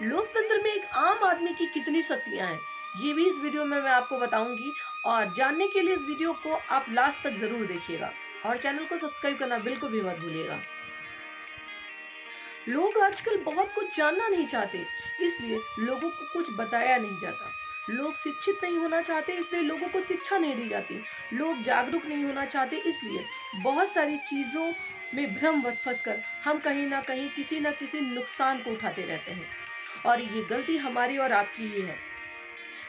लोकतंत्र में एक आम आदमी की कितनी शक्तियां हैं, ये भी इस वीडियो में मैं आपको बताऊंगी। और जानने के लिए इस वीडियो को आप लास्ट तक जरूर देखिएगा और चैनल को सब्सक्राइब करना बिल्कुल भी मत भूलिएगा। लोग आजकल बहुत कुछ जानना नहीं चाहते, इसलिए लोगों को कुछ बताया नहीं जाता। लोग शिक्षित नहीं होना चाहते, इसलिए लोगों को शिक्षा नहीं दी जाती। लोग जागरूक नहीं होना चाहते, इसलिए बहुत सारी चीजों में भ्रमवश फंसकर हम कहीं ना कहीं किसी न किसी नुकसान को उठाते रहते हैं। और ये गलती हमारी और आपकी ही है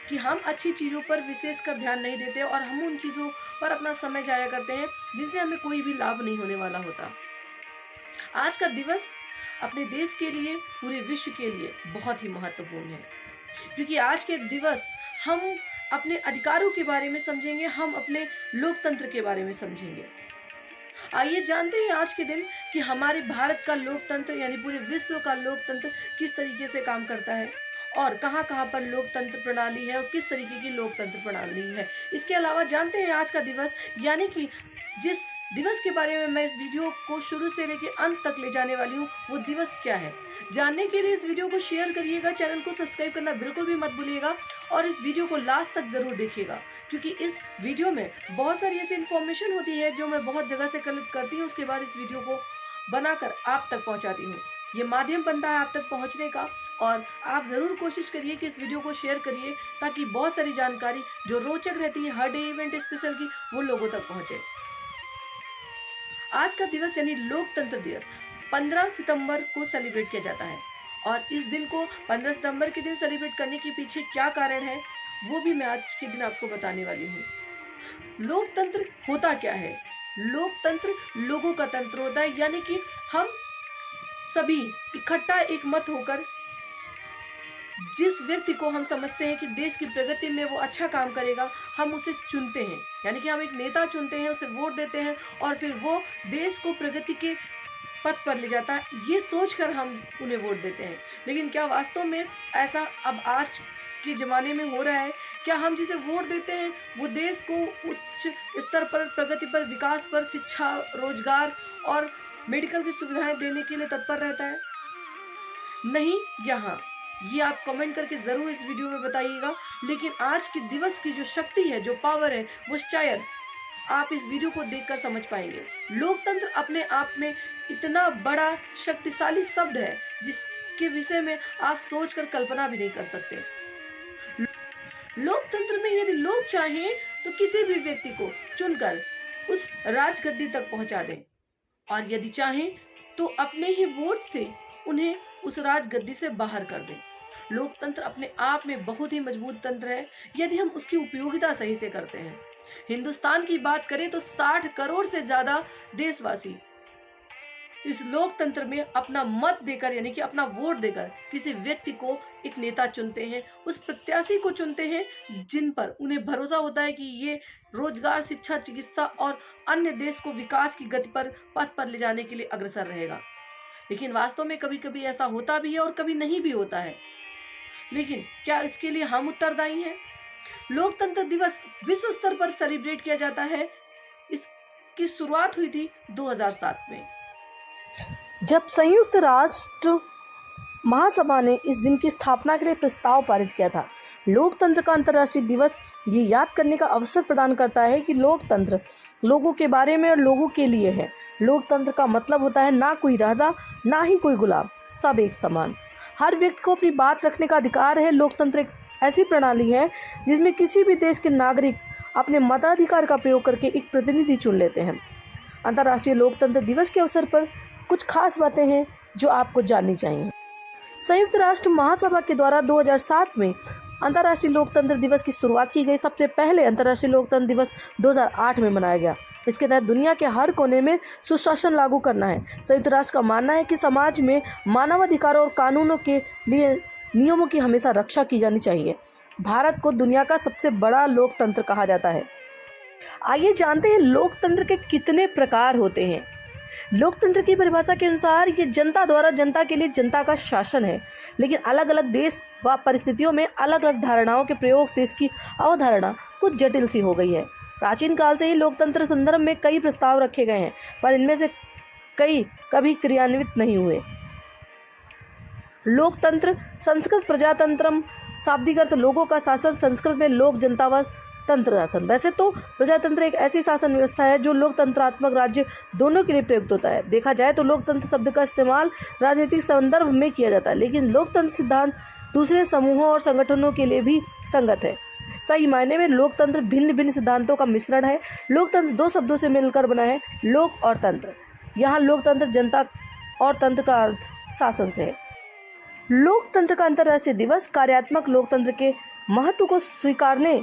कि हम अच्छी चीज़ों पर विशेष कर ध्यान नहीं देते और हम उन चीज़ों पर अपना समय जाया करते हैं जिनसे हमें कोई भी लाभ नहीं होने वाला होता। आज का दिवस अपने देश के लिए, पूरे विश्व के लिए बहुत ही महत्वपूर्ण है, क्योंकि आज के दिवस हम अपने अधिकारों के बारे में समझेंगे, हम अपने लोकतंत्र के बारे में समझेंगे। आइए जानते हैं आज के दिन कि हमारे भारत का लोकतंत्र यानी पूरे विश्व का लोकतंत्र किस तरीके से काम करता है और कहां कहां पर लोकतंत्र प्रणाली है और किस तरीके की लोकतंत्र प्रणाली है। इसके अलावा जानते हैं आज का दिवस यानी कि जिस दिवस के बारे में मैं इस वीडियो को शुरू से लेकर अंत तक ले जाने वाली हूँ, वो दिवस क्या है। जानने के लिए इस वीडियो को शेयर करिएगा, चैनल को सब्सक्राइब करना बिल्कुल भी मत भूलिएगा और इस वीडियो को लास्ट तक जरूर देखिएगा, क्योंकि इस वीडियो में बहुत सारी ऐसी इन्फॉर्मेशन होती है जो मैं बहुत जगह से कलेक्ट करती हूँ, उसके बाद इस वीडियो को बनाकर आप तक पहुँचाती हूँ। ये माध्यम बनता है आप तक पहुँचने का और आप ज़रूर कोशिश करिए कि इस वीडियो को शेयर करिए ताकि बहुत सारी जानकारी जो रोचक रहती है हर डे इवेंट स्पेशल की, वो लोगों तक पहुँचे। आज का दिवस यानी लोकतंत्र दिवस 15 सितंबर को सेलिब्रेट किया जाता है और इस दिन को 15 सितंबर के दिन सेलिब्रेट करने के पीछे क्या कारण है वो भी मैं आज के दिन आपको बताने वाली हूँ। लोकतंत्र होता क्या है? लोकतंत्र लोगों का तंत्र होता है, यानी कि हम सभी इकट्ठा एक मत होकर जिस व्यक्ति को हम समझते हैं कि देश की प्रगति में वो अच्छा काम करेगा, हम उसे चुनते हैं। यानी कि हम एक नेता चुनते हैं, उसे वोट देते हैं और फिर वो देश को प्रगति के पथ पर ले जाता है, ये सोचकर हम उन्हें वोट देते हैं। लेकिन क्या वास्तव में ऐसा अब आज के ज़माने में हो रहा है? क्या हम जिसे वोट देते हैं वो देश को उच्च स्तर पर, प्रगति पर, विकास पर, शिक्षा, रोजगार और मेडिकल की सुविधाएं देने के लिए तत्पर रहता है? नहीं। यहाँ ये आप कमेंट करके ज़रूर इस वीडियो में बताइएगा। लेकिन आज के दिवस की जो शक्ति है, जो पावर है, वो शायद आप इस वीडियो को देखकर समझ पाएंगे। लोकतंत्र अपने आप में इतना बड़ा शक्तिशाली शब्द है जिसके विषय में आप सोचकर कल्पना भी नहीं कर सकते। लोकतंत्र में यदि लोग चाहें तो किसी भी व्यक्ति को चुनकर उस राजगद्दी तक पहुंचा दें और यदि चाहें तो अपने ही वोट से उन्हें उस राजगद्दी से बाहर कर दें। लोकतंत्र अपने आप में बहुत ही मजबूत तंत्र है यदि हम उसकी उपयोगिता सही से करते हैं। हिंदुस्तान की बात करें तो 60 करोड़ से ज्यादा देशवासी इस लोकतंत्र में अपना मत देकर यानी कि अपना वोट देकर किसी व्यक्ति को एक नेता चुनते हैं, उस प्रत्याशी को चुनते हैं जिन पर उन्हें भरोसा होता है कि ये रोजगार, शिक्षा, चिकित्सा और अन्य देश को विकास की गति पर, पथ पर ले जाने के लिए अग्रसर रहेगा। लेकिन वास्तव में कभी कभी ऐसा होता भी है और कभी नहीं भी होता है। लेकिन क्या इसके लिए हम उत्तरदायी हैं? लोकतंत्र दिवस विश्व स्तर पर सेलिब्रेट किया जाता है। इसकी शुरुआत हुई थी 2007 में, जब संयुक्त राष्ट्र महासभा ने इस दिन की स्थापना के लिए प्रस्ताव पारित किया था। लोकतंत्र का अंतर्राष्ट्रीय दिवस ये याद करने का अवसर प्रदान करता है कि लोकतंत्र लोगों के बारे में और लोगों के लिए है। लोकतंत्र का मतलब होता है ना कोई राजा, ना ही कोई गुलाम, सब एक समान। हर व्यक्ति को अपनी बात रखने का अधिकार है। लोकतंत्र एक ऐसी प्रणाली है जिसमें किसी भी देश के नागरिक अपने मताधिकार का प्रयोग करके एक प्रतिनिधि चुन लेते हैं। अंतर्राष्ट्रीय लोकतंत्र दिवस के अवसर पर कुछ खास बातें हैं जो आपको जाननी चाहिए। संयुक्त राष्ट्र महासभा के द्वारा 2007 में अंतर्राष्ट्रीय लोकतंत्र दिवस की शुरुआत की गई। सबसे पहले अंतर्राष्ट्रीय लोकतंत्र दिवस 2008 में मनाया गया। इसके तहत दुनिया के हर कोने में सुशासन लागू करना है। संयुक्त राष्ट्र का मानना है कि समाज में मानवाधिकारों और कानूनों के लिए नियमों की हमेशा रक्षा की जानी चाहिए। भारत को दुनिया का सबसे बड़ा लोकतंत्र कहा जाता है। आइए जानते हैं लोकतंत्र के कितने प्रकार होते हैं। लोकतंत्र की परिभाषा के अनुसार ये जनता द्वारा जनता के लिए जनता का शासन है, लेकिन अलग अलग देश व परिस्थितियों में अलग अलग धारणाओं के प्रयोग से इसकी अवधारणा कुछ जटिल सी हो गई है। प्राचीन काल से ही लोकतंत्र संदर्भ में कई प्रस्ताव रखे गए हैं, पर इनमें से कई कभी क्रियान्वित नहीं हुए। लोकतंत्र संस्कृत प्रजातंत्रम, शाब्दिक अर्थ लोगों का शासन, संस्कृत में लोक जनता व तंत्र शासन। वैसे तो प्रजातंत्र एक ऐसी शासन व्यवस्था है जो लोकतंत्रात्मक राज्य दोनों के लिए प्रयुक्त होता है। देखा जाए तो लोकतंत्र शब्द का इस्तेमाल राजनीतिक संदर्भ में किया जाता है, लेकिन लोकतंत्र सिद्धांत दूसरे समूहों और संगठनों के लिए भी संगत है। सही मायने में लोकतंत्र भिन्न भिन्न सिद्धांतों का मिश्रण है। लोकतंत्र दो शब्दों से मिलकर बना है, लोक और तंत्र। यहाँ लोकतंत्र जनता और तंत्र का अर्थ शासन से है। लोकतंत्र का अंतर्राष्ट्रीय दिवस कार्यात्मक लोकतंत्र के महत्व को स्वीकारने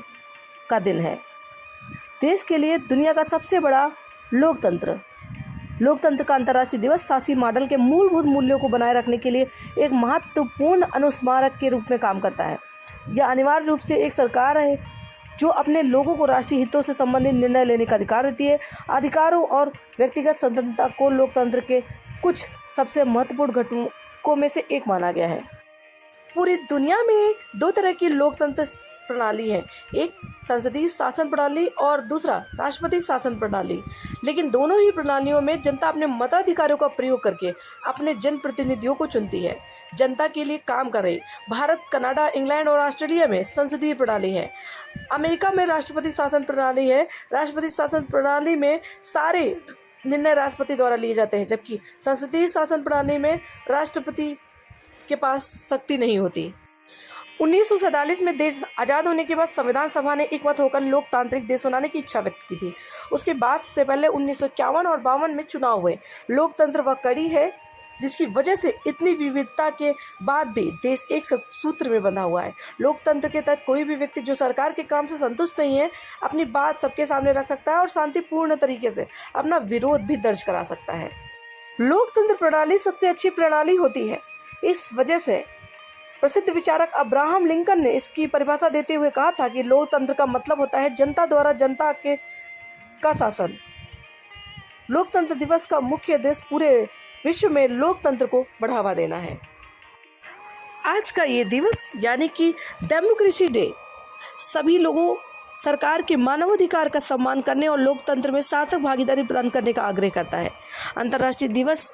का दिन है। देश के लिए दुनिया का सबसे बड़ा लोकतंत्र का अंतर्राष्ट्रीय दिवस शासी मॉडल के मूलभूत मूल्यों को बनाए रखने के लिए एक महत्वपूर्ण अनुस्मारक के रूप में काम करता है। यह अनिवार्य रूप से एक सरकार है जो अपने लोगों को राष्ट्रीय हितों से संबंधित निर्णय लेने का अधिकार देती है। अधिकारों और व्यक्तिगत स्वतंत्रता को लोकतंत्र के कुछ सबसे महत्वपूर्ण घटकों में से एक माना गया है। पूरी दुनिया में दो तरह की लोकतंत्र प्रणाली है, एक संसदीय शासन प्रणाली और दूसरा राष्ट्रपति शासन प्रणाली। लेकिन दोनों ही प्रणालियों में जनता अपने मताधिकारों का प्रयोग करके अपने जनप्रतिनिधियों को चुनती है, जनता के लिए काम कर रही। भारत, कनाडा, इंग्लैंड और ऑस्ट्रेलिया में संसदीय प्रणाली है। अमेरिका में राष्ट्रपति शासन प्रणाली है। राष्ट्रपति शासन प्रणाली में सारे निर्णय राष्ट्रपति द्वारा लिए जाते हैं, जबकि संसदीय शासन प्रणाली में राष्ट्रपति के पास शक्ति नहीं होती। 1947 में देश आज़ाद होने के बाद संविधान सभा ने एकमत होकर लोकतांत्रिक देश बनाने की इच्छा व्यक्त की थी। उसके बाद से पहले 1951 और 52 में चुनाव हुए। लोकतंत्र वह कड़ी है जिसकी वजह से इतनी विविधता के बाद भी देश एक सूत्र में बंधा हुआ है। लोकतंत्र के तहत कोई भी व्यक्ति जो सरकार के काम से संतुष्ट नहीं है अपनी बात सबके सामने रख सकता है और शांतिपूर्ण तरीके से अपना विरोध भी दर्ज करा सकता है। लोकतंत्र प्रणाली सबसे अच्छी प्रणाली होती है। इस वजह से प्रसिद्ध विचारक अब्राहम लिंकन ने इसकी परिभाषा देते हुए कहा था कि लोकतंत्र का मतलब होता है जनता द्वारा जनता का शासन। लोकतंत्र दिवस का मुख्य उद्देश्य पूरे विश्व में लोकतंत्र को बढ़ावा देना है। आज का ये दिवस यानी कि डेमोक्रेसी डे सभी लोगों सरकार के मानवाधिकार का सम्मान करने और लोकतंत्र में सार्थक भागीदारी प्रदान करने का आग्रह करता है। अंतर्राष्ट्रीय दिवस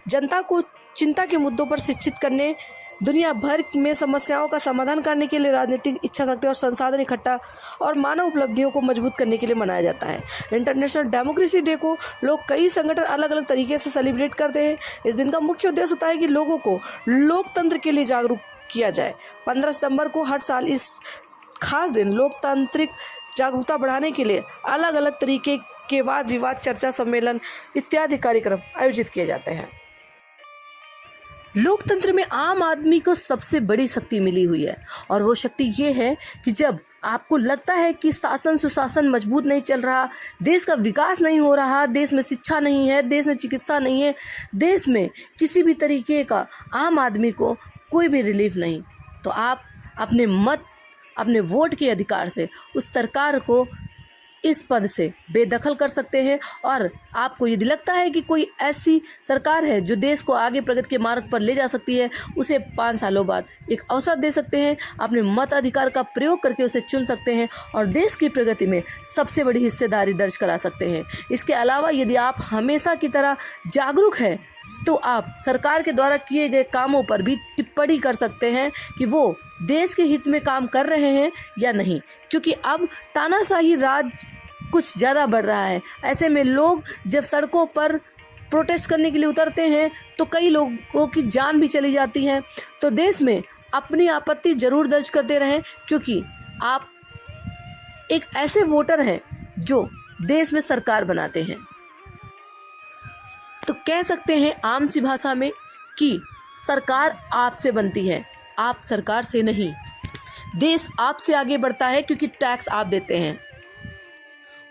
जनता को चिंता के मुद्दों पर शिक्षित करने, दुनिया भर में समस्याओं का समाधान करने के लिए राजनीतिक इच्छा शक्ति और संसाधन इकट्ठा और मानव उपलब्धियों को मजबूत करने के लिए मनाया जाता है। इंटरनेशनल डेमोक्रेसी डे को लोग कई संगठन अलग अलग तरीके से सेलिब्रेट करते हैं। इस दिन का मुख्य उद्देश्य होता है कि लोगों को लोकतंत्र के लिए जागरूक किया जाए। 15 सितंबर को हर साल इस खास दिन लोकतांत्रिक जागरूकता बढ़ाने के लिए अलग अलग तरीके के वाद विवाद, चर्चा, सम्मेलन इत्यादि कार्यक्रम आयोजित किए जाते हैं। लोकतंत्र में आम आदमी को सबसे बड़ी शक्ति मिली हुई है और वो शक्ति ये है कि जब आपको लगता है कि शासन सुशासन मजबूत नहीं चल रहा, देश का विकास नहीं हो रहा, देश में शिक्षा नहीं है, देश में चिकित्सा नहीं है, देश में किसी भी तरीके का आम आदमी को कोई भी रिलीफ नहीं, तो आप अपने मत, अपने वोट के अधिकार से उस सरकार को इस पद से बेदखल कर सकते हैं। और आपको यदि लगता है कि कोई ऐसी सरकार है जो देश को आगे प्रगति के मार्ग पर ले जा सकती है, उसे 5 सालों बाद एक अवसर दे सकते हैं, अपने मताधिकार का प्रयोग करके उसे चुन सकते हैं और देश की प्रगति में सबसे बड़ी हिस्सेदारी दर्ज करा सकते हैं। इसके अलावा यदि आप हमेशा की तरह जागरूक हैं तो आप सरकार के द्वारा किए गए कामों पर भी टिप्पणी कर सकते हैं कि वो देश के हित में काम कर रहे हैं या नहीं, क्योंकि अब तानाशाही राज कुछ ज़्यादा बढ़ रहा है। ऐसे में लोग जब सड़कों पर प्रोटेस्ट करने के लिए उतरते हैं तो कई लोगों की जान भी चली जाती है। तो देश में अपनी आपत्ति जरूर दर्ज करते रहें, क्योंकि आप एक ऐसे वोटर हैं जो देश में सरकार बनाते हैं। तो कह सकते हैं आम सी भाषा में कि सरकार आपसे बनती है, आप सरकार से नहीं। देश आपसे आगे बढ़ता है क्योंकि टैक्स आप देते हैं।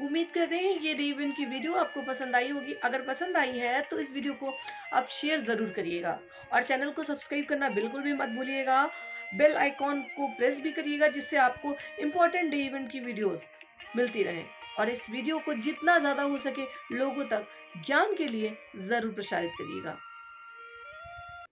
उम्मीद करते हैं ये रीविन की वीडियो आपको पसंद आई होगी। अगर पसंद आई है तो इस वीडियो को आप शेयर ज़रूर करिएगा और चैनल को सब्सक्राइब करना बिल्कुल भी मत भूलिएगा। बेल आइकॉन को प्रेस भी करिएगा जिससे आपको इम्पोर्टेंट डे इवेंट की वीडियोस मिलती रहें। और इस वीडियो को जितना ज़्यादा हो सके लोगों तक ज्ञान के लिए ज़रूर प्रसारित करिएगा।